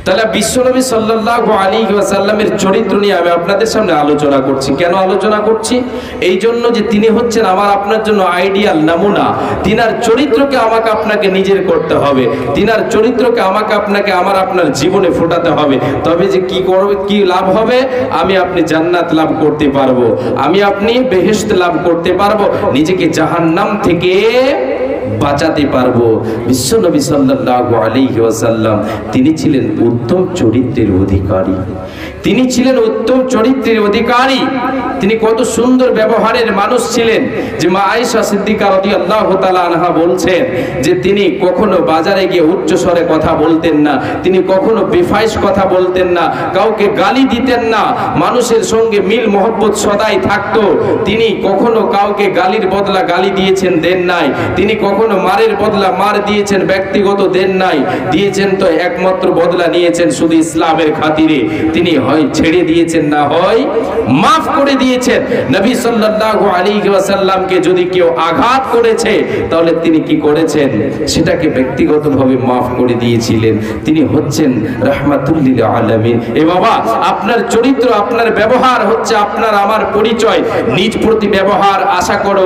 তাহলে বিশ্বনবী সাল্লাল্লাহু আলাইহি ওয়াসাল্লামের চরিত্র নিয়ে আমি আপনাদের সামনে আলোচনা করছি। কেন আলোচনা করছি? এই জন্য যে তিনি হচ্ছেন আমার আপনার জন্য আইডিয়াল নমুনা। তিনার চরিত্রকে আমাকে আপনাকে নিজের করতে হবে, তিনার চরিত্রকে আমাকে আপনাকে আমার আপনার জীবনে ফোটাতে হবে। তবে যে কি করবে, কি লাভ হবে? আমি আপনি জান্নাত লাভ করতে পারবো, আমি আপনি বেহেশত লাভ করতে পারবো, নিজেকে জাহান্নাম থেকে বাঁচাতে পারবো। বিশ্বনবী সাল্লাল্লাহু আলাইহি ওয়াসাল্লাম তিনি ছিলেন উত্তম চরিত্রের অধিকারী, তিনি ছিলেন উত্তম চরিত্রের অধিকারী। তিনি কত সুন্দর ব্যবহারের মানুষ ছিলেন যে মা আয়েশা সিদ্দিকা রাদিয়াল্লাহু তাআলা আনহা বলছেন যে তিনি কখনো বাজারে গিয়ে উচ্চ স্বরে কথা বলতেন না, তিনি কখনো বেফাইশ কথা বলতেন না, কাউকে গালি দিতেন না, মানুষের সঙ্গে মিল মহব্বত সদাই থাকতো। তিনি কখনো কাউকে গালির বদলা গালি দিয়েছেন, দেন নাই। তিনি কখনো মারের বদলা মার দিয়েছেন, ব্যক্তিগত দেন নাই। দিয়েছেন তো একমাত্র বদলা নিয়েছেন শুধু ইসলামের খাতিরে। তিনি হয় ছেড়ে দিয়েছেন, না হয় মাফ করে দিয়েছেন। নবী সাল্লাল্লাহু আলাইহি ওয়াসাল্লামকে যদি কেউ আঘাত করেছে তাহলে তিনি কি করেছেন? সেটাকে ব্যক্তিগতভাবে মাফ করে দিয়েছিলেন। তিনি হচ্ছেন রাহমাতুল লিল আলামিন। এ বাবা, আপনার চরিত্র, আপনার ব্যবহার হচ্ছে আপনার আমার পরিচয়। নিজ প্রতি ব্যবহার আশা করো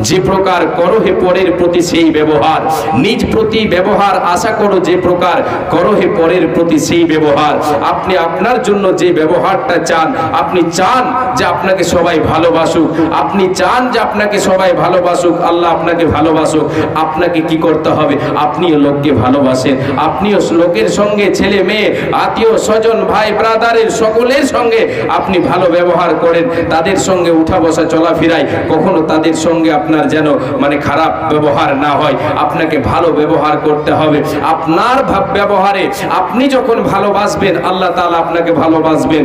যে প্রকার করো হে পরের প্রতি সেই ব্যবহার। নিজ প্রতি ব্যবহার আশা করো যে প্রকার করো হে পরের প্রতি সেই ব্যবহার। আপনি আপনার জন্য যে ব্যবহারটা চান, আপনি চান যে আপনাকে সবাই ভালোবাসুক, আপনি চান যে আপনাকে সবাই ভালোবাসুক, আল্লাহ আপনাকে ভালোবাসুক, আপনাকে কি করতে হবে? আপনিও লোককে ভালোবাসেন, আপনিও লোকের সঙ্গে, ছেলে মেয়ে, আত্মীয় স্বজন, ভাই ব্রাদারের সকলের সঙ্গে আপনি ভালো ব্যবহার করেন। তাদের সঙ্গে উঠা বসা চলাফেরায় কখনো তাদের সঙ্গে আপনার যেন খারাপ ব্যবহার না হয়। আপনাকে ভালো ব্যবহার করতে হবে। আপনার ব্যবহারে আপনি যখন ভালোবাসবেন, আল্লাহ তাআলা আপনাকে ভালোবাসবেন।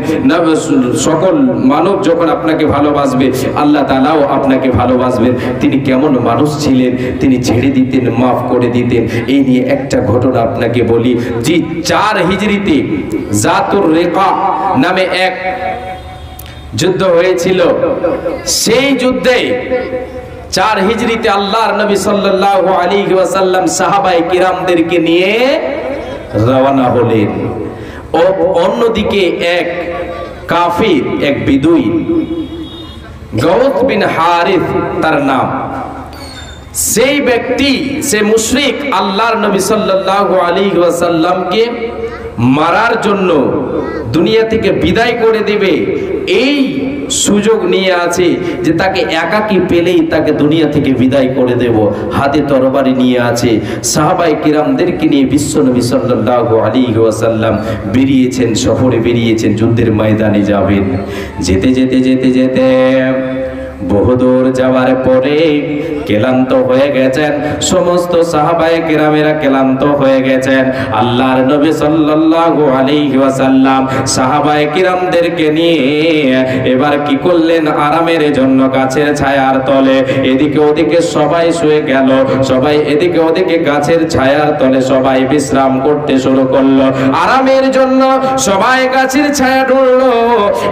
সকল মানব যখন আপনাকে ভালোবাসবে, আল্লাহ তাআলাও আপনাকে ভালোবাসবেন। তিনি কেমন মানুষ ছিলেন? তিনি ছেড়ে দিতেন, মাফ করে দিতেন। এই নিয়ে একটা ঘটনা আপনাকে বলি। জি 4 হিজরিতে জাতুর রেকা নামে এক যুদ্ধ হয়েছিল। সেই যুদ্ধে 4 হিজরিতে আল্লাহর নবী সাল্লাল্লাহু আলাইহি ওয়াসাল্লাম সাহাবায়ে কিরামদেরকে নিয়ে রওনা হলেন। ও অন্যদিকে এক কাফির, এক বিদুই, গওস বিন হারিস তার নাম, সেই ব্যক্তি, সে মুশরিক, আল্লাহর নবী সাল্লাল্লাহু আলাইহি ওয়াসাল্লামকে মারার জন্য দুনিয়া থেকে বিদায় করে দিবে এই সুযোগ নিয়ে আছে যে তাকে একাকী পেলেই তাকে দুনিয়া থেকে বিদায় করে দেব। হাতে তরবারি নিয়ে আছে। সাহাবায়ে কিরামদেরকে নিয়ে বিশ্বনবী সাল্লাল্লাহু আলাইহি ওয়াসাল্লাম বেরিয়েছেন, সফরে বেরিয়েছেন, যুদ্ধের ময়দানে যাবেন। যেতে যেতে যেতে যেতে বহুদূর যাওয়ার পরে ক্লান্ত হয়ে গেছেন। সমস্ত সাহাবায়ে কেরামেরা ক্লান্ত হয়ে গেছেন। আল্লাহর নবী সাল্লাল্লাহু আলাইহি ওয়াসাল্লাম সাহাবায়ে কেরামদেরকে নিয়ে এবার কি করলেন? আরামের জন্য গাছের ছায়ার তলে এদিকে ওদিকে সবাই শুয়ে গেল। সবাই এদিকে ওদিকে গাছের ছায়ার তলে সবাই বিশ্রাম করতে শুরু করলো। আরামের জন্য সবাই গাছের ছায়া ঢুললো।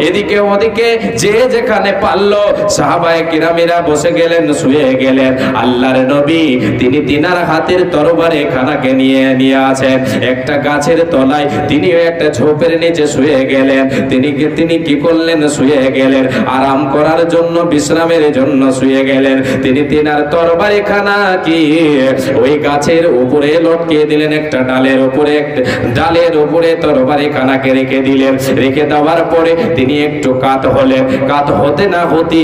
এদিকে ওদিকে যে যেখানে পারলো সাহাবায়ে কিরামেরা বসে গেলেন, শুয়ে গেলেন। আল্লাহর নবী তিনি তিনার হাতের তরবারি খানাকে নিয়ে আছেন একটা গাছের তলায়। তিনিও একটা ঝোপের নিচে শুয়ে গেলেন। তিনি কি করলেন? শুয়ে গেলেন আরাম করার জন্য, বিশ্রামের জন্য শুয়ে গেলেন। তিনি তিনার তরবারি খানা কি ওই গাছের উপরে লটকিয়ে দিলেন। একটা ডালের উপরে তরবারি খানাকে রেখে দিলেন। রেখে দেওয়ার পরে তিনি একটু কাত হলেন। কাত হতে না হতে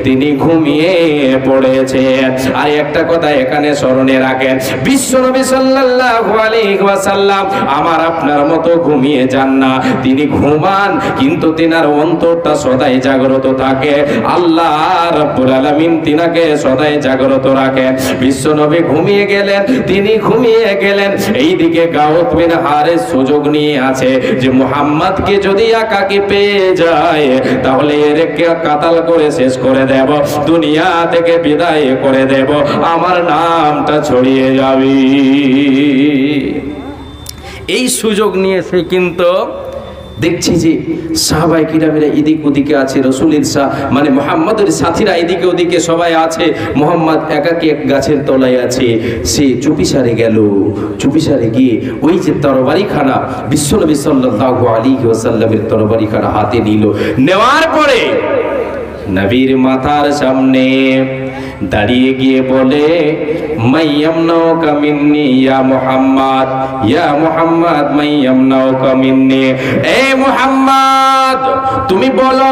তিনি ঘুমিয়ে পড়েছেন। আর একটা কথা এখানে স্মরণে রাখেন, বিশ্বনবী সাল্লাল্লাহু আলাইহি ওয়াসাল্লাম আমার আপনার মতো ঘুমিয়ে যান না। তিনি ঘুমান কিন্তু তিনার অন্তরটা সদাই জাগ্রত থাকে। আল্লাহ রাব্বুল আলামিন তিনাকে সদাই জাগ্রত রাখেন। বিশ্বনবী ঘুমিয়ে গেলেন, তিনি ঘুমিয়ে গেলেন। এইদিকে গাউস বিন হারিস সুযোগ নিয়ে আছে যে মুহাম্মদকে যদি একাকী পেয়ে যায় তাহলে এরকে কাতাল করে শেষ করে দেব, দুনিয়া থেকে বিদায় করে দেব, আমার নামটা ছড়িয়ে যাবে। এই সুযোগ নিয়ে সে কিন্তু দেখছি যে সাহাবায়ে কিরামেরা এদিক ওদিকে আছে, রাসূলের মানে মুহাম্মদের সাথীরা এদিকে ওদিকে সবাই আছে, মুহাম্মদ একাকী এক গাছের তলায় আছে। সে চুপিসারে গেল, চুপিসারে গিয়ে ওই যে তরবারিখানা বিশ্বনবী সাল্লাল্লাহু আলাইহি ওয়াসাল্লামের তরবারিখানা হাতে নিল। নেওয়ার পরে নবীর মাথার সামনে দাঁড়িয়ে গিয়ে বলে, মাইয়ামনাউকা মিন্নি ইয়া মুহাম্মদ, ইয়া মুহাম্মদ মাইয়ামনাউকা মিন্নি। এ মুহাম্মদ, তুমি বলো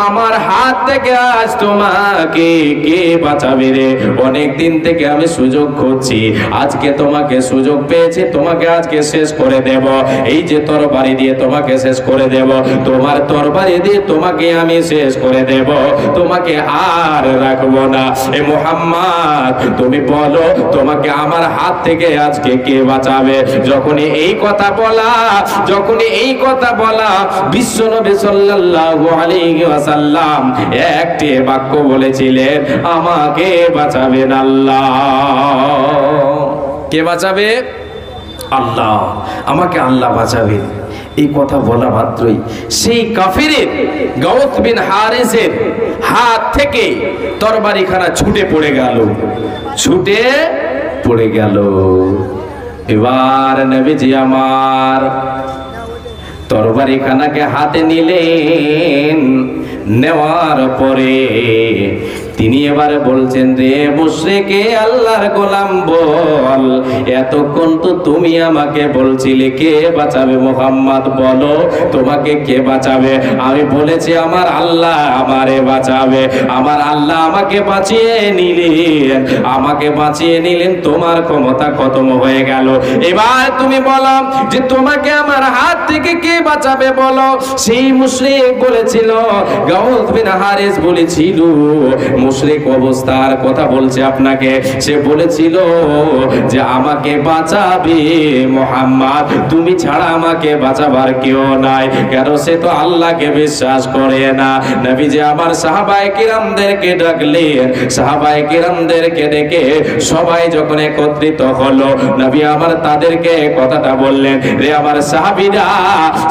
আমার হাত থেকে আজ তোমাকে কে বাঁচাবে রে? অনেক দিন থেকে আমি সুযোগ খুঁজছি, আজকে তোমাকে সুযোগ পেয়েছি, তোমাকে আজকে শেষ করে দেব। এই যে তরবারি দিয়ে তোমাকে শেষ করে দেব, তোমার তরবারি দিয়ে তোমাকে আমি শেষ করে দেব, তোমাকে আর রাখবো না। এ মুহাম্মদ, তুমি বলো তোমাকে আমার হাত থেকে আজকে কে বাঁচাবে? যখনই এই কথা বলা বিশ্বনবী সাল্লাল্লাহু আলাইহি ওয়াসাল্লাম একটি বাক্য বলেছিলেন, আমাকে বাঁচাবেন আল্লাহ। কে বাঁচাবে? আল্লাহ, আমাকে আল্লাহ বাঁচাবেন। এই কথা বলা মাত্রই সেই কাফিরের গাউস বিন হারিসের হাত থেকে তরবারিখানা ছুটে পড়ে গেল। এবার নবীজি আমার তরবারিখানাকে হাতে নিলেন। নেওয়ার পরে তিনি এবার বলছেন, রে মুশরিকে আল্লাহর গোলাম বল, এতক্ষণ তো তুমি আমাকে বলছিলে কে বাঁচাবে? মুহাম্মদ বলো তোমাকে কে বাঁচাবে? আমি বলেছি আমার আল্লাহ আমারে বাঁচাবে। আমার আল্লাহ আমাকে বাঁচিয়ে নিলেন, তোমার ক্ষমতা খতম হয়ে গেল। এবার তুমি বলো যে তোমাকে আমার হাত থেকে কে বাঁচাবে বলো। সেই মুশরিক বলেছিল, গাউস বিন হারিস বলেছিল, মুশরিক অবস্থার কথা বলছে আপনাকে। সে বলেছিল যে আমাকে বাঁচাবে মুহাম্মদ, তুমি ছাড়া আমাকে বাঁচাবার কেউ নাই। কেন? সে তো আল্লাহকে বিশ্বাস করে না। নবীজি আমার সাহাবায়ে কিরামদেরকে ডাকলেন। সাহাবায়ে কিরামদেরকে ডেকে সবাই যখন একত্রিত হলো, নবী আমার তাদেরকে কথাটা বললেন, রে আমার সাহাবীরা,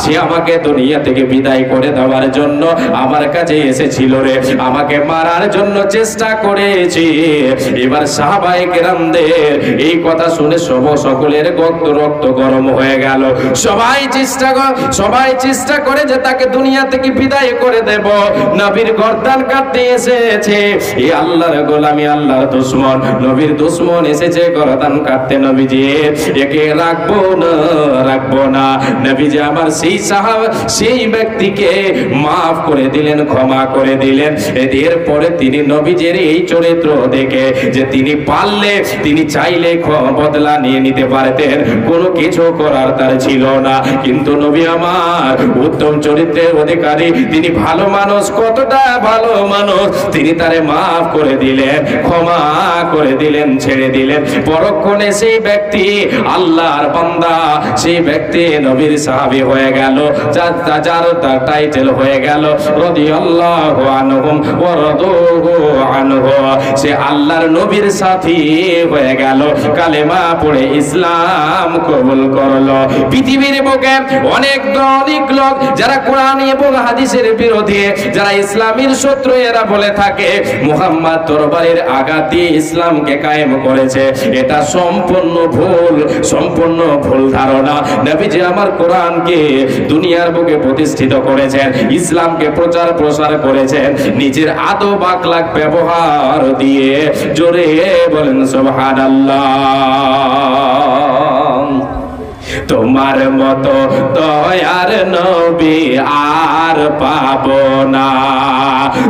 সে আমাকে দুনিয়া থেকে বিদায় করে দেওয়ার জন্য আমার কাছে এসেছিল রে, আমাকে মারার জন্য চেষ্টা করেছি। এবার সাহাবায়ে কেরামদের এই কথা শুনে সকলের রক্ত গরম হয়ে গেল। সবাই চেষ্টা করে যে তাকে দুনিয়া থেকে বিদায় করে দেব। নবীর গর্দান কাটতে এসেছে এই আল্লাহর গোলামি, আল্লাহর দুশমন, নবীর দুশমন এসেছে গর্দান কাটতে। নবীজি একে রাখবো না। নবীজি আমার সেই ব্যক্তিকে মাফ করে দিলেন, ক্ষমা করে দিলেন। এরপরে তিনি নবীজির এই চরিত্র দেখে যে তিনি চাইলে বদলা নিয়ে নিতে পারতেন, কোনো কিছু করার তার ছিল না। কিন্তু নবী আমার উত্তম চরিত্রের অধিকারী, তিনি ভালো মানুষ, কতটা ভালো মানুষ, তিনি তারে মাফ করে দিলেন, ক্ষমা করে দিলেন, ছেড়ে দিলেন। পরক্ষণে সেই ব্যক্তি আল্লাহর বান্দা, সেই ব্যক্তি নবীর সাহাবী হয়ে গেল, যার তার টাইটেল হয়ে গেল রাদিয়াল্লাহু আনহুম ওয়া রাদূহু আনহু। সে আল্লাহর নবীর সাথী হয়ে গেল, কালেমা পড়ে ইসলাম কবুল করলো। পৃথিবীর বুকে অনেক লোক যারা কোরআন এবং হাদিসের বিরোধী, যারা ইসলামের শত্রু, এরা বলে থাকে মুহাম্মদ তরবারির আঘাত দিয়ে ইসলামকে কায়েম করেছে। এটা সম্পূর্ণ ভুল ধারণা। নবীজি আমার কোরআনকে দুনিয়ার বুকে প্রতিষ্ঠিত করেছেন, ইসলামকে প্রসার করেছেন নিজের আদব আখলাক ব্যবহার দিয়ে। জোরে বলেন সুবহানাল্লাহ। তোমার মতো দয়ার নবী আর পাবো না,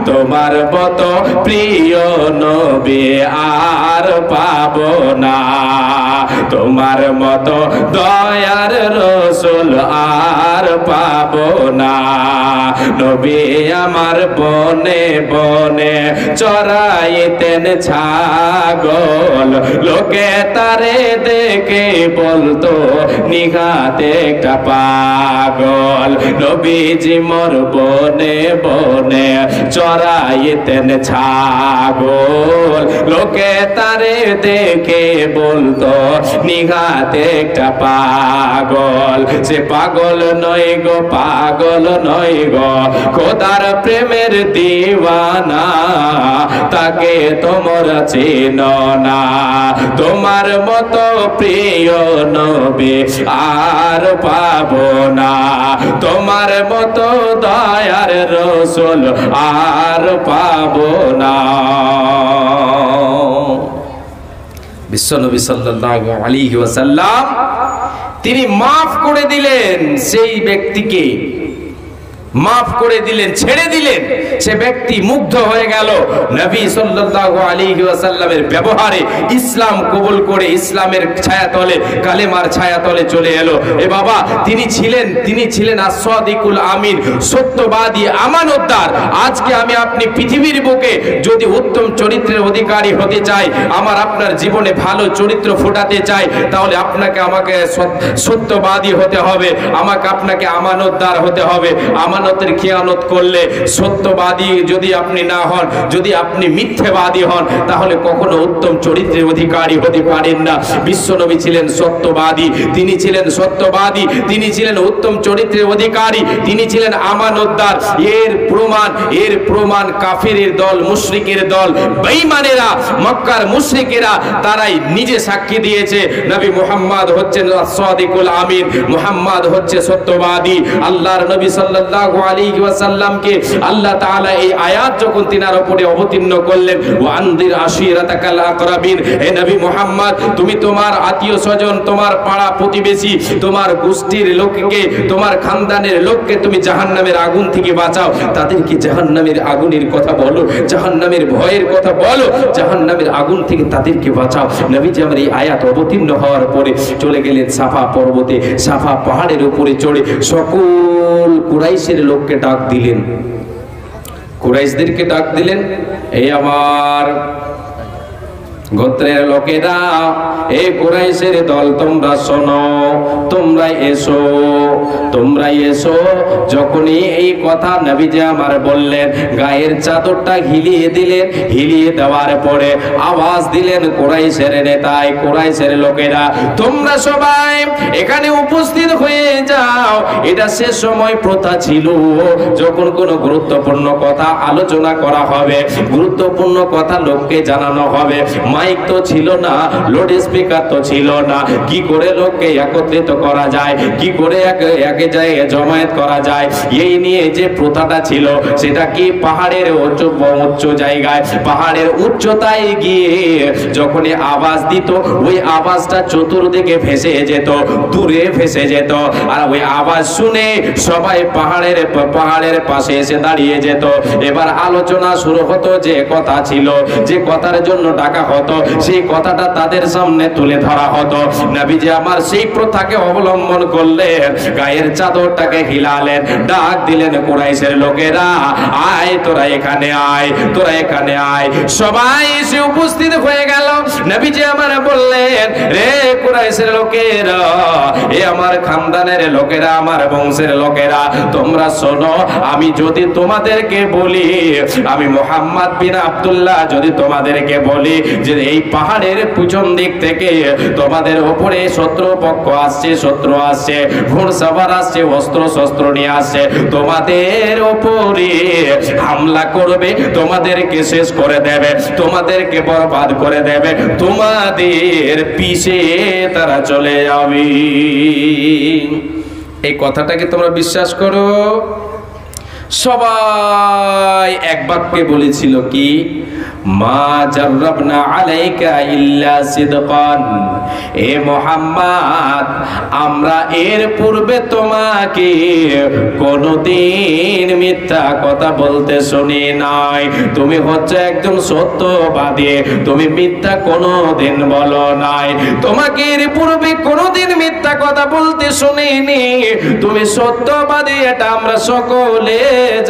তোমার মতো প্রিয় নবী আর পাবো না, তোমার মতো দয়ার রাসূল আর পাবো না। নবী আমার বনে বনে চরাইতেন ছাগল, লোকে তারে দেখে বলতো নিঘাতে একটা পাগল। নবীজি মোর বনে বনে চরাইতেন ছাগল, লোকে তারে দেখে বলতো নিহাতে একটা পাগল, সে পাগল নয় গো, পাগল নয় গো, খোদার প্রেমের দিওয়ানা, তাকে তোমরা চেনো না। তোমার মতো প্রিয় নবী আর পাবো না, তোমার মতো দয়ার রাসূল আর পাবো না। বিশ্বনবী সাল্লাল্লাহু আলাইহি ওয়াসাল্লাম তিনি মাফ করে দিলেন, সেই ব্যক্তিকে মাফ করে দিলেন, ছেড়ে দিলেন। সে ব্যক্তি মুগ্ধ হয়ে গেল নবী সাল্লাল্লাহু আলাইহি ওয়াসাল্লামের ব্যবহারে, ইসলাম কবুল করে ইসলামের ছায়াতলে, কালেমার ছায়াতলে চলে এলো। এ বাবা, তিনি ছিলেন as-সাদিকুল আমিন, সত্যবাদী, আমানতদার। আজকে আমি আপনি পৃথিবীর বুকে যদি উত্তম চরিত্রের অধিকারী হতে চাই, আমার আপনার জীবনে ভালো চরিত্র ফোটাতে চাই, তাহলে আপনাকে আমাকে সত্যবাদী হতে হবে, আমাকে আপনাকে আমানতদার হতে হবে। আমানতের খেয়ানত করলে, সত্যবাদী যদি আপনি না হন, যদি আপনি মিথ্যাবাদী হন, তাহলে কখনো উত্তম চরিত্রের অধিকারী হতে পারেন না। বিশ্বনবী ছিলেন সত্যবাদী, তিনি ছিলেন সত্যবাদী, তিনি ছিলেন উত্তম চরিত্রের অধিকারী, তিনি ছিলেন আমানতদার। এর প্রমাণ কাফিরের দল, মুশরিকের দল, বেঈমানেরা, মক্কার মুশরিকেরা, তারাই নিজে সাক্ষী দিয়েছে নবী মুহাম্মদ হচ্ছেন as-সাদিকুল আমিন, মুহাম্মদ হচ্ছে সত্যবাদী। আল্লাহর নবী সাল্লাল্লাহু আলাইহি ওয়াসাল্লামকে আল্লাহ তাআলা এই আয়াত যখন তিনার উপরে অবতীর্ণ করলেন, ওয়ানদির আশিরাতাকাল আকরাবিন, হে নবী মুহাম্মদ, তুমি তোমার আত্মীয় স্বজন, তোমার পাড়া প্রতিবেশী, তোমার গোষ্ঠীর লোককে, তোমার খানদানের লোককে তুমি জাহান্নামের আগুন থেকে বাঁচাও। তাদেরকে জাহান্নামের আগুনের কথা বলো, জাহান্নামের ভয়ের কথা বলো, জাহান্নামের আগুন থেকে তাদেরকে বাঁচাও। নবীজি আমার এই আয়াত অবতীর্ণ হওয়ার পরে চলে গেলেন সাফা পর্বতে, সাফা পাহাড়ের উপরে চড়ে সকল কুরাইশের লোককে ডাক দিলেন, কুরাইশদেরকে ডাক দিলেন, এই আমার গোত্রের লোকেরা, এই কুরাইশের দল, তোমরা শোনো, তোমরা এসো, তোমরা এসো। যখনই এই কথা নবীজি আমার বললেন, গায়ের চাদরটা হিলিয়ে দিলেন, হিলিয়ে দেওয়ার পরে আওয়াজ দিলেন কুরাইশের নেতায়, কুরাইশের লোকেরা, তোমরা সবাই এখানে উপস্থিত হয়ে যাও। এটা সে সময় প্রথা ছিল, যখন কোনো গুরুত্বপূর্ণ কথা আলোচনা করা হবে, গুরুত্বপূর্ণ কথা লোককে জানানো হবে, মাইক তো ছিল না, লাউড স্পিকার তো ছিল না, কি করে লোককে একত্রিত করা যায়, কি করে এক জায়গায় জমায়েত করা যায়, এই নিয়ে যে প্রথাটা ছিল, সেটা কি পাহাড়ের উচ্চ জায়গায়, পাহাড়ের উচ্চতায় গিয়ে যখনই আওয়াজ দিত, ওই আওয়াজটা চতুর্দিকে ভেসে যেত, দূরে ভেসে যেত। আর ওই আওয়াজ শুনে সবাই পাহাড়ের পাশে এসে দাঁড়িয়ে যেত। এবার আলোচনা শুরু হতো, যে কথা ছিল, যে কথার জন্য ডাকা হতো, সেই কথাটা তাদের সামনে তুলে ধরা হতো। নবীজি আমার সেই প্রথাকে অবলম্বন করলেন, গায়ের চাদরটাকে হিলালেন, ডাক দিলেন, কুরাইশের লোকেরা, আয় তোরা এখানে আয়, তোরা এখানে আয়। সবাই এসে উপস্থিত হয়ে গেল। নবীজি আমার বললেন, রে কুরাইশের লোকেরা, এ আমার খানদানের লোকেরা, আমার বংশের লোকেরা, তোমরা শোনো, আমি যদি তোমাদেরকে বলি, আমি মুহাম্মদ বিন আব্দুল্লাহ যদি তোমাদেরকে বলি যে এই পাহাড়ের পিছন দিক থেকে তোমাদের উপরে শত্রুপক্ষ আসছে, শত্রু আসছে, ঘোড়সওয়ার আসছে, অস্ত্র শস্ত্র নিয়ে আসছে, তোমাদের উপরে হামলা করবে, তোমাদেরকে শেষ করে দেবে, তোমাদেরকে বরবাদ করে দেবে, তোমাদের পিছে তারা চলে যাবে। এই কথাটাকে তোমরা বিশ্বাস করো? সবাই এক বাক্যে বলেছিল কি, মা জাররাবনা আলাইকা ইল্লা সিদকান, এ মুহাম্মদ, আমরা এর পূর্বে তোমাকে কোনদিন মিথ্যা কথা বলতে শুনি নাই। তুমি হচ্ছে একজন সত্যবাদী, তুমি মিথ্যা কোনদিন বলো নাই। তোমাকে এর পূর্বে কোনদিন মিথ্যা কথা বলতে শুনিনি, তুমি সত্যবাদী, এটা আমরা সকলে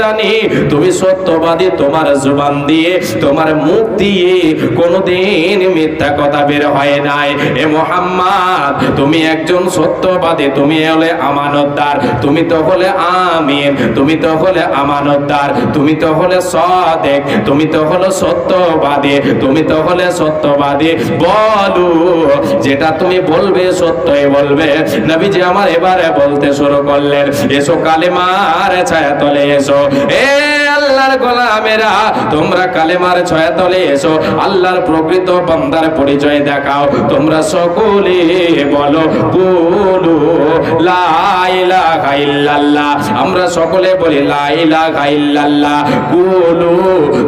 জানি তুমি সত্যবাদী, তোমার জবান দিয়ে, তোমার মুখ দিয়ে কোনোদিন মিথ্যা কথা বের হয় নাই। এ মুহাম্মদ, তুমি একজন সত্যবাদী, তুমি হলে আমানতদার, তুমি তো হলে আমিন, তুমি তো হলে আমানতদার, তুমি তো হলে সাদিক, তুমি তো হলো সত্যবাদী, তুমি তো হলে সত্যবাদী। বলো, যেটা তুমি বলবে সত্যই বলবে। নবীজি আমার এবারে বলতে শুরু করলেন, এসো কালেমার ছায়াতলে এসো। এ আল্লাহর গোলামেরা, তোমরা কালেমার ছায়াতলে এসো, আল্লাহর প্রকৃত বান্দার পরিচয় দেখাও। তোমরা সকলে বলো কুলু লা ইলাহা ইল্লাল্লাহ। আমরা সকলে বলি লা ইলাহা ইল্লাল্লাহ। কুলু,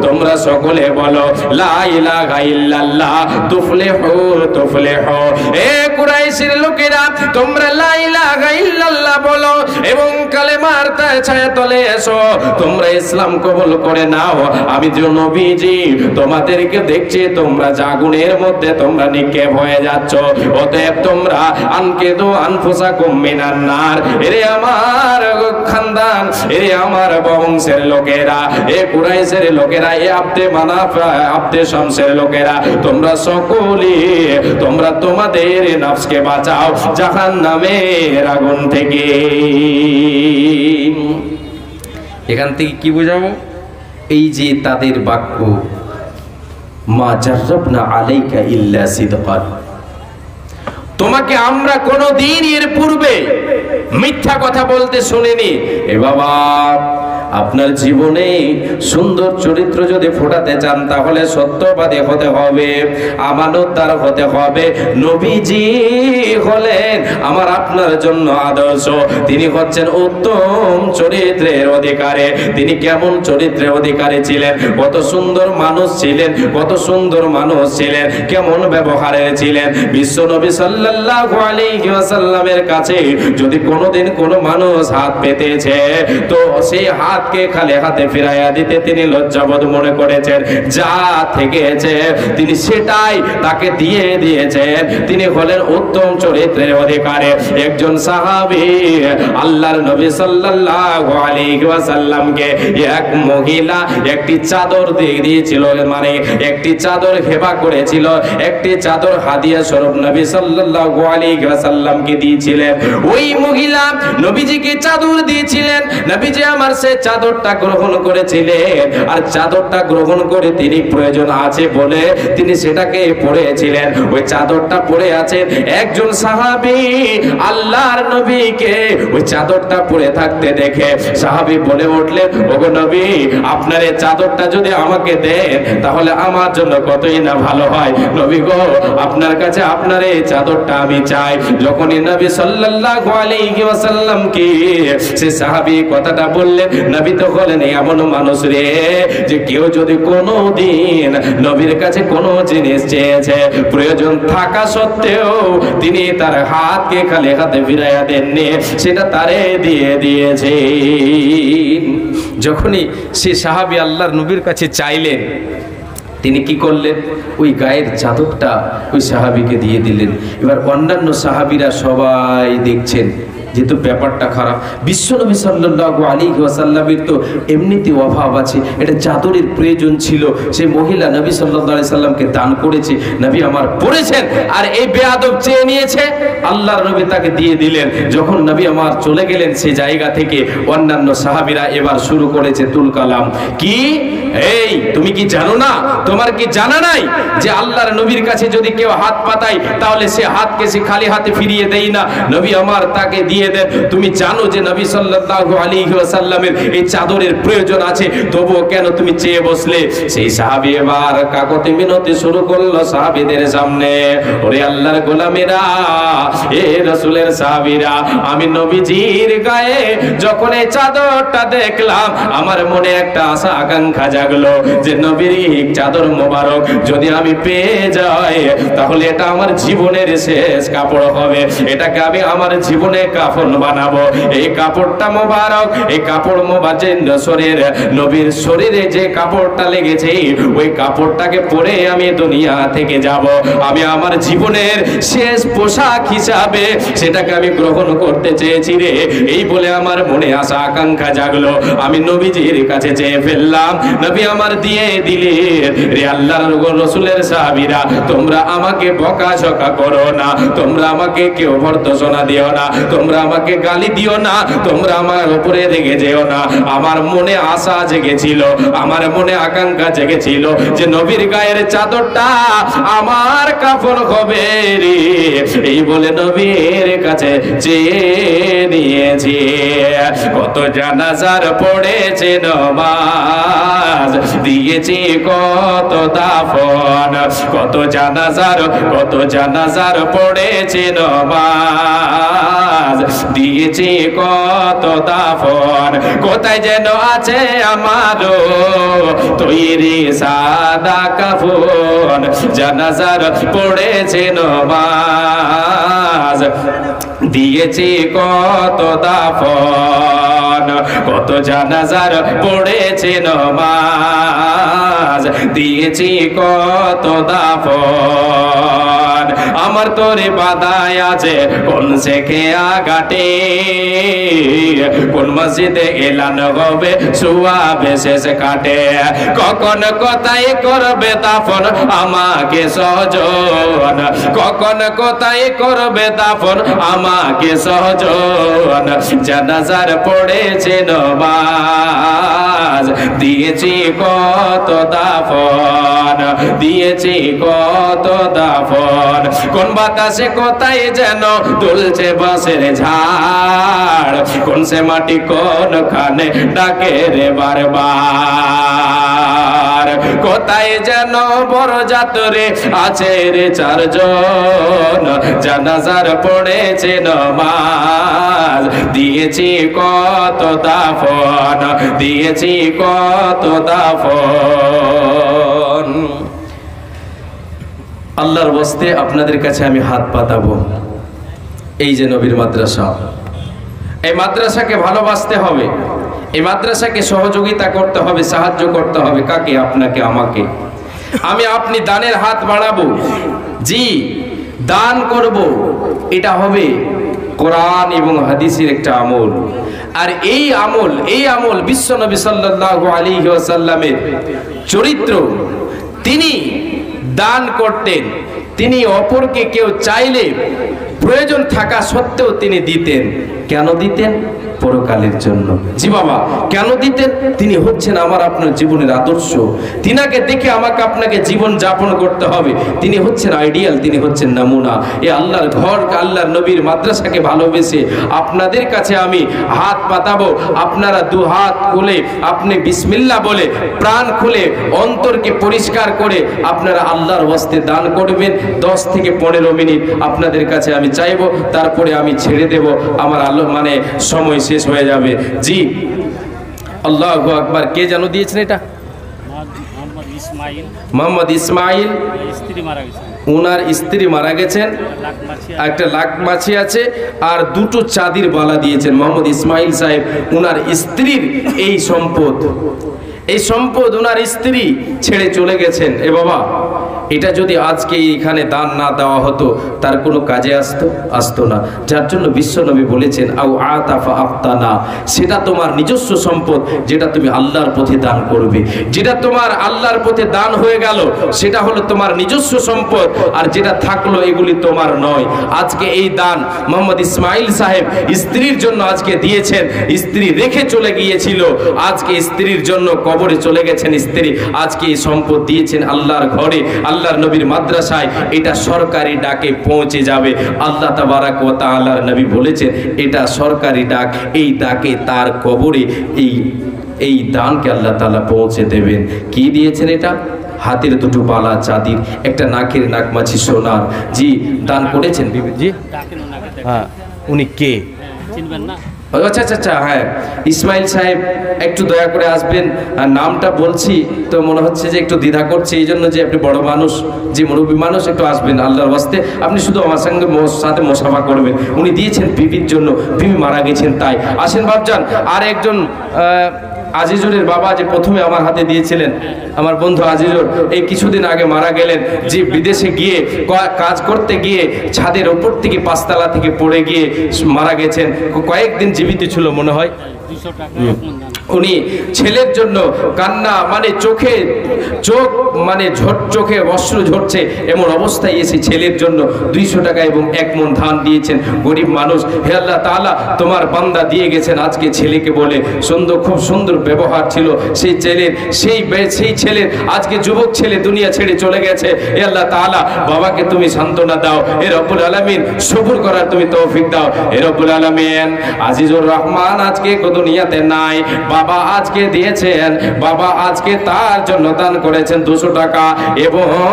তোমরা সকলে বলো লা ইলাহা ইল্লাল্লাহ তুফলিহু তুফলিহু। এ কুরাইশের লোকেরা, তোমরা লা ইলাহা ইল্লাল্লাহ বলো এবং কালেমার ছায়াতলে এসো, তোমরা ইসলাম কবুল করে নাও। আমি যে নবীজি তোমাদেরকে দেখছি, তোমরা আগুনের মধ্যে তোমরা নিক্ষেপ হয়ে যাচ্ছ, অতএব তোমরা আনকিদু আনফুসাকুম মিনান নার। এরে আমার খানদান, এরে আমার বংশের লোকেরা, এ কুরাইশের লোকেরা, এ আব্দে মানাফ আব্দে শামসের লোকেরা, তোমরা সকলে তোমরা তোমাদের নফসকে বাঁচাও জাহান্নামের আগুন থেকে। এখান থেকে কি বুঝাবো? এই যে তাদের বাক্য, মা জাররাবনা আলাইকা ইল্লা সিদকান, তোমাকে আমরা কোনদিন এর পূর্বে মিথ্যা কথা বলতে শুনিনি। এ বাবা, আপনার জীবনে সুন্দর চরিত্র যদি ফোটাতে চান, তাহলে সত্যবাদী হতে হবে, আমানতদার হতে হবে। নবীজি হলেন আমার আপনার জন্য আদর্শ। তিনি হচ্ছেন উত্তম চরিত্রের অধিকারী। তিনি কেমন চরিত্রের অধিকারী ছিলেন, কত সুন্দর মানুষ ছিলেন, কত সুন্দর মানুষ ছিলেন, কেমন ব্যবহারের ছিলেন। বিশ্ব নবী সাল্লাল্লাহু আলাইহি ওয়াসাল্লামের কাছে যদি কোনোদিন কোনো মানুষ হাত পেতেছে, তো সেই হাতকে খালি হাতে ফিরাইয়া দিতে তিনি লজ্জাবোধ মনে করেছেন। যা থেকেছে তিনি সেটাই তাকে দিয়ে দিয়েছেন। তিনি হলেন উত্তম চরিত্রের অধিকারী একজন সাহাবী। আল্লাহর নবী সাল্লাল্লাহু আলাইহি ওয়াসাল্লামকে এক মহিলা একটি চাদর দিয়ে দিয়েছিল, মানে একটি চাদর হেবা করেছিল, একটি চাদর হাদিয়া স্বরূপ নবী সাল্লাল্লাহু আলাইহি ওয়াসাল্লামকে দিয়েছিলেন। ওই মহিলা নবীজিকে চাদর দিয়েছিলেন, নবীজি আমার সে চাদরটা গ্রহণ করেছিলেন, আর চাদরটা গ্রহণ করে তিনি প্রয়োজন আছে বলে তিনি সেটাকে পরেছিলেন। ওই চাদরটা পরে আছেন একজন সাহাবী, আল্লাহর নবীকে ওই চাদরটা পরে থাকতে দেখে সাহাবী বলে উঠলেন, ওগো নবী, আপনার এই চাদরটা যদি আমাকে দেন তাহলে আমার জন্য কতই না ভালো হয়। নবী গো, আপনার কাছে আপনার এই চাদরটা আমি চাই। যখনই নবী সাল্লাল্লাহু আলাইহি ওয়াসাল্লাম কি সে সাহাবী কথাটা বললেন, নবী তো হলেন এমন মানুষ রে, যে কেউ যদি কোনোদিন নবীর কাছে কোনো জিনিস চেয়েছে, প্রয়োজন থাকা সত্ত্বেও তিনি তার হাতকে খালি হাতে ফিরাইয়া দেননি, সেটা তারে দিয়ে দিয়েছে। যখনই সে সাহাবী আল্লাহর নবীর কাছে চাইলেন, তিনি কি করলেন? ওই গায়ের চাদরটা ওই সাহাবীকে দিয়ে দিলেন। এবার অন্যান্য সাহাবীরা সবাই দেখছেন, যেহেতু ব্যাপারটা খারাপ। বিশ্বনবী সাল্লাল্লাহু আলাইহি ওয়াসাল্লামের তো এমনিতে অভাব আছে, এটা চাদরের প্রয়োজন ছিল, সেই মহিলা নবী সাল্লাল্লাহু আলাইহি সাল্লামকে দান করেছে, নবী আমার পড়েছেন, আর এই বেয়াদব চেয়ে নিয়েছে, আল্লাহর নবী তাকে দিয়ে দিলেন। যখন নবী আমার চলে গেলেন সেই জায়গা থেকে, অন্যান্য সাহাবীরা এবার শুরু করেছে তুল কালাম। কি এই তুমি কি জানো না, তোমার কি জানা নাই যে আল্লাহর নবীর কাছে যদি কেউ হাত পাতায় তাহলে সে হাতকে সে খালি হাতে ফিরিয়ে দেয় না, নবী আমার তাকে দিয়ে দেন। তুমি জানো যে নবী সাল্লাল্লাহু আলাইহি ওয়াসাল্লামের এই চাদরের প্রয়োজন আছে, তবুও কেন তুমি চেয়ে বসলে? সেই সাহাবী এবার কাকতি মিনতি শুরু করলো সাহাবীদের সামনে, ওরে আল্লাহর গোলামেরা, এ রাসূলের সাহাবীরা, আমি নবীজির গায়ে যখন এই চাদরটা দেখলাম, আমার মনে একটা আশা আকাঙ্ক্ষা জাগলো যে নবীর চাদর মোবারক যদি আমি পেয়ে যাই তাহলে এটা আমার জীবনের শেষ কাপড় হবে, এটাকে আমি আমার জীবনে কাফন বানাবো। এই কাপড়টা মোবারক, এই কাপড় মোবারক নবীর শরীরে যে কাপড়টা লেগেছে ওই কাপড়টাকে পরে আমি দুনিয়া থেকে যাব। আমি আমার জীবনের শেষ পোশাক হিসাবে সেটাকে আমি গ্রহণ করতে চেয়েছি রে। এই বলে আমার মনে আশা আকাঙ্ক্ষা জাগলো। আমি নবীজির কাছে চেয়ে ফেললাম, নবী আমার দিয়ে দিলে। রে আল্লাহর রাসূলের সাহাবীরা, তোমরা আমাকে বকাঝকা করো না, তোমরা আমাকে কেউ ভর্ৎসনা দিও না, তোমরা আমাকে গালি দিও না, তোমরা আমার উপরে রেগে যেও না। আমার মনে আশা জেগেছিল, আমার মনে আকাঙ্ক্ষা জেগেছিল যে নবীর গায়ের চাদরটা আমার কাফন হবে রে। এই বলে নবীর কাছে চেয়ে নিয়েছি। কত জানাজার পড়েছে নমাজ, দিয়েছি কত দাফন, কত জানাজার পড়েছে নমাজ, দিয়েছি কত দাফন। কোথায় যেন আছে আমারও তৈরি সাদা কাফন, জানাজার পড়েছে নমাজ, দিয়েছি কত দাফন, কত জানাজার পড়েছে নমাজ, দিয়েছি কত দাফন। আমার তোরে বাদায় আছে কোন শেখে আগাটে, কোন মসজিদে এলান হবে সুয়াবে শেষ কাটে। কখন কোথায় করবে দাফন আমাকে সজন, কখন কোথায় করবে দাফন আমাকে সজন, জানাজার পড়েছে নমাজ, দিয়েছি কত দাফন, দিয়েছি কত দাফন। কোন বাতাসে কোথায় যেন দুলছে বাঁশের ঝাড়, কোন সে মাটি কোন খানে ডাকে রে বারবার। কোথায় যেন বড় জাতরে আছে রে চারজন, জানাজার পড়েছে নমাজ, দিয়েছি কত দাফন, দিয়েছি কত দাফন। আল্লাহর ওয়াস্তে আপনাদের কাছে আমি হাত পাতাবো। এই যে নবীর মাদ্রাসা, এই মাদ্রাসাকে ভালোবাসতে হবে, এই মাদ্রাসাকে সহযোগিতা করতে হবে, সাহায্য করতে হবে। কাকে? আপনাকে, আমাকে। আমি আপনি দানের হাত বাড়াবো, জি দান করব। এটা হবে কোরআন এবং হাদিসের একটা আমল। আর এই আমল বিশ্ব নবী সাল্লাল্লাহু আলাইহি ওয়াসাল্লামের চরিত্র। তিনি দান করতেন, তিনি অপরকে কেউ চাইলে প্রয়োজন থাকা সত্ত্বেও তিনি দিতেন। কেন দিতেন? পরকালের জন্য। জি বাবা, কেন দিতেন? তিনি হচ্ছেন আমার আপনার জীবনের আদর্শ। তিনাকে দেখে আমাকে আপনাকে জীবন যাপন করতে হবে। তিনি হচ্ছেন আইডিয়াল, তিনি হচ্ছেন নমুনা। এই আল্লাহর ঘর, আল্লাহর নবীর মাদ্রাসাকে ভালোবেসে আপনাদের কাছে আমি হাত পাতাবো। আপনারা দু হাত খুলে, আপনি বিসমিল্লাহ বলে, প্রাণ খুলে, অন্তরকে পরিষ্কার করে আপনারা আল্লাহর ওয়াস্তে দান করবেন। 10 থেকে 15 মিনিট আপনাদের কাছে আমি চাইবো, তারপরে আমি ছেড়ে দেব। আমার সময় শেষ হয়ে যাবে। জি, আল্লাহু আকবার। কে যেন দিয়েছেন এটা? মোহাম্মদ ইসমাইল। ওনার স্ত্রী মারা গেছেন, একটা লাখ মাছি আছে, আর 2টো চাঁদির বালা দিয়েছেন। মোহাম্মদ ইসমাইল সাহেব, ওনার স্ত্রীর এই সম্পদ, এই সম্পদ ওনার স্ত্রী ছেড়ে চলে গেছেন। এ বাবা, এটা যদি আজকে এখানে দান না দেওয়া হতো তার কোনো কাজে আসতো না। যার জন্য বিশ্বনবী বলেছেন আও আতাফা আফতানা, সেটা তোমার নিজস্ব সম্পদ, যেটা তুমি আল্লাহর পথে দান করবে। যেটা তোমার আল্লাহর পথে দান হয়ে গেল সেটা হলো তোমার নিজস্ব সম্পদ, আর যেটা থাকলো এগুলি তোমার নয়। আজকে এই দান মোহাম্মদ ইসমাইল সাহেব স্ত্রীর জন্য আজকে দিয়েছেন। স্ত্রী রেখে চলে গিয়েছিল, আজকে স্ত্রীর জন্য কবরে চলে গেছেন স্ত্রী, আজকে এই সম্পদ দিয়েছেন আল্লাহর ঘরে, আল্লাহর নবীর মাদ্রাসায়। এটা সরকারি ডাকে পৌঁছে যাবে। আল্লাহ তাবারাক ওয়া তাআলার নবী বলেছেন এটা সরকারি ডাক। এই ডাকে তার কবরে এই দানকে আল্লাহ তাআলা পৌঁছে দেবেন। কি দিয়েছেন এটা? হাতের 2টো বালা চাঁদির, একটা নাকের নাকমাছি সোনার। জি, দান করেছেন বিবি। জি, হ্যাঁ। উনি কে? আচ্ছা আচ্ছা আচ্ছা, হ্যাঁ ইসমাইল সাহেব একটু দয়া করে আসবেন। আর নামটা বলছি তো মনে হচ্ছে যে একটু দ্বিধা করছে, এই জন্য যে আপনি বড় মানুষ, যে মুরব্বী মানুষ, একটু আসবেন আল্লাহর ওয়াস্তে। আপনি শুধু আমার সঙ্গে সাথে মোসাফা করবেন। উনি দিয়েছেন বিবির জন্য, বিবি মারা গেছেন তাই। আসেন বাপজান। আর একজন আজিজুরের বাবা যে প্রথমে আমার হাতে দিয়েছিলেন, আমার বন্ধু আজিজুর এই কিছুদিন আগে মারা গেলেন, যে বিদেশে গিয়ে কাজ করতে গিয়ে ছাদের উপর থেকে 5 তলা থেকে পড়ে গিয়ে মারা গেছেন। কয়েকদিন জীবিত ছিল মনে হয়। উনি ছেলের জন্য কান্না, মানে চোখ মানে চোখে অশ্রু ঝরছে এমন অবস্থায় এসে ছেলের জন্য 200 টাকা এবং 1 মণ ধান দিয়েছেন। গরিব মানুষ। হে আল্লাহ তাআলা, তোমার বান্দা দিয়ে গেছেন আজকে ছেলেকে বলে খুব সুন্দর ব্যবহার ছিল সেই ছেলের, সেই ছেলের আজকে যুবক ছেলে দুনিয়া ছেড়ে চলে গেছে। হে আল্লাহ তাআলা, বাবাকে তুমি সান্ত্বনা দাও। হে রব্বুল আলামিন, সবুর করার তুমি তৌফিক দাও। হে রব্বুল আলামিন, আজিজুর রহমান আজকে দুনিয়াতে নাই, বাবা আজকে দিয়েছেন, বাবা আজকে তার জন্য দান করেছেন 200 টাকা এবং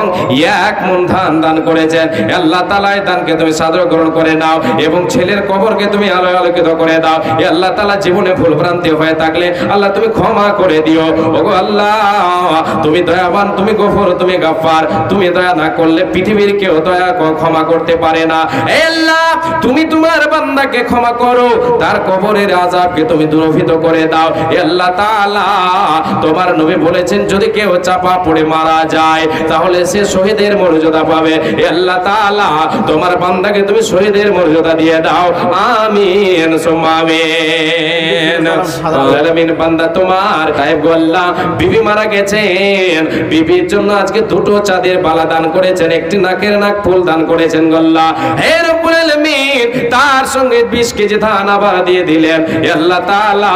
1 মণ ধান দান করেছেন। আল্লাহ তাআলা এই দানকে তুমি সাদর গ্রহণ করে নাও এবং ছেলের কবরকে তুমি আলোয় আলোকিত করে দাও। হে আল্লাহ তাআলা, জীবনে ভুল ভ্রান্তি হয়ে থাকলে আল্লাহ তুমি ক্ষমা করে দিও। ওগো আল্লাহ, তুমি দয়াবান, তুমি গফুর, তুমি গাফফার। তুমি দয়া না করলে পৃথিবীর কেউ দয়া ক্ষমা করতে পারে না। হে আল্লাহ, তুমি তোমার বান্দাকে ক্ষমা করো, তার কবরের আযাবকে তুমি দূরীভূত করে দাও। হে আল্লাহ তাআলা, তোমার নবী বলেছেন যদি কেউ চাপা পড়ে মারা যায় তাহলে সে শহীদের মর্যাদা পাবে। হে আল্লাহ তাআলা, তোমার বান্দাকে তুমি শহীদের মর্যাদা দিয়ে দাও। আমিন সুম্মা আমিন। আলামিন। বান্দা তোমার গায়েব গো আল্লাহ, বিবি মারা গেছেন, বিবির জন্য আজকে 2টো চাঁদের বালা দান করেছেন, একটি নাকের নাক ফুল দান করেছেন গো আল্লাহ। হে রব্বুল আলামিন, তার সঙ্গে 20 কেজি ধান আবার দিয়ে দিলেন। হে আল্লাহ তাআলা,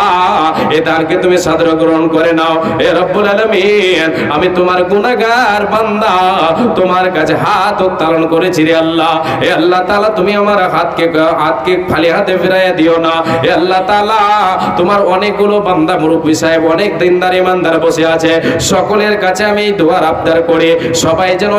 এই দানকে তুমি সাদর গ্রহণ করে নাও। হে রব্বুল আলামিন, আমি তোমার গুনাহগার বান্দা, তোমার কাছে হাত উত্তোলন করেছি রে আল্লাহ। হে আল্লাহ তাআলা, তুমি আমার হাতকে খালি হাতে ফিরাইয়া দিও না। হে আল্লাহ তাআলা, তোমার অনেকগুলো বান্দা মুরব্বী সাহেব, অনেক দিনদার ইমানদার বসে আছে, সকলের কাছে আমি এই দোয়ার আবদার করি, সবাই যেন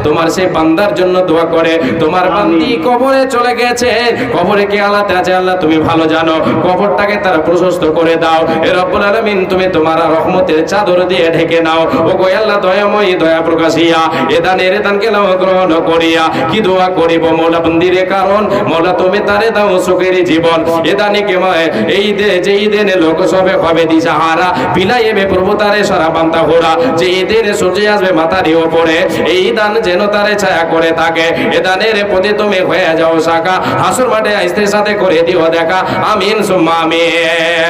তোমার সেই বান্দার জন্য দোয়া করে। তোমার বান্দি কবরে চলে গেছে, কবরে কে আলাদা আছে আল্লাহ তুমি ভালো জানো, কবরটাকে তারা প্রশস্ত করে দাও। হে রব্বুল আলামিন, তুমি তোমার রহমতের চাদর দিয়ে ঢেকে নাও। ও গো আল্লাহ দয়াময়ী, দয়া প্রকাশিয়া এ দানকে নাও গ্রহণ করিয়া। কি দোয়া করিব মওলা বন্দিরে, কারণ মওলা তুমি তারে দাও সুখের জীবন। এ দানিকে যেই দিনে লোক সবে হবে দিশাহারা, বিলাইবে প্রভু তারে সারা বান্তা ঘোরা। যেই দিনে সূর্য আসবে মাথার উপরে, এই দান যেন তারে ছায়া করে থাকে। এ দানের প্রতি তুমি হয়ে যাও সাকা, হাসর মাঠে আইস্তের সাথে করে দিও দেখা। আমিন সুম্মা আমিন।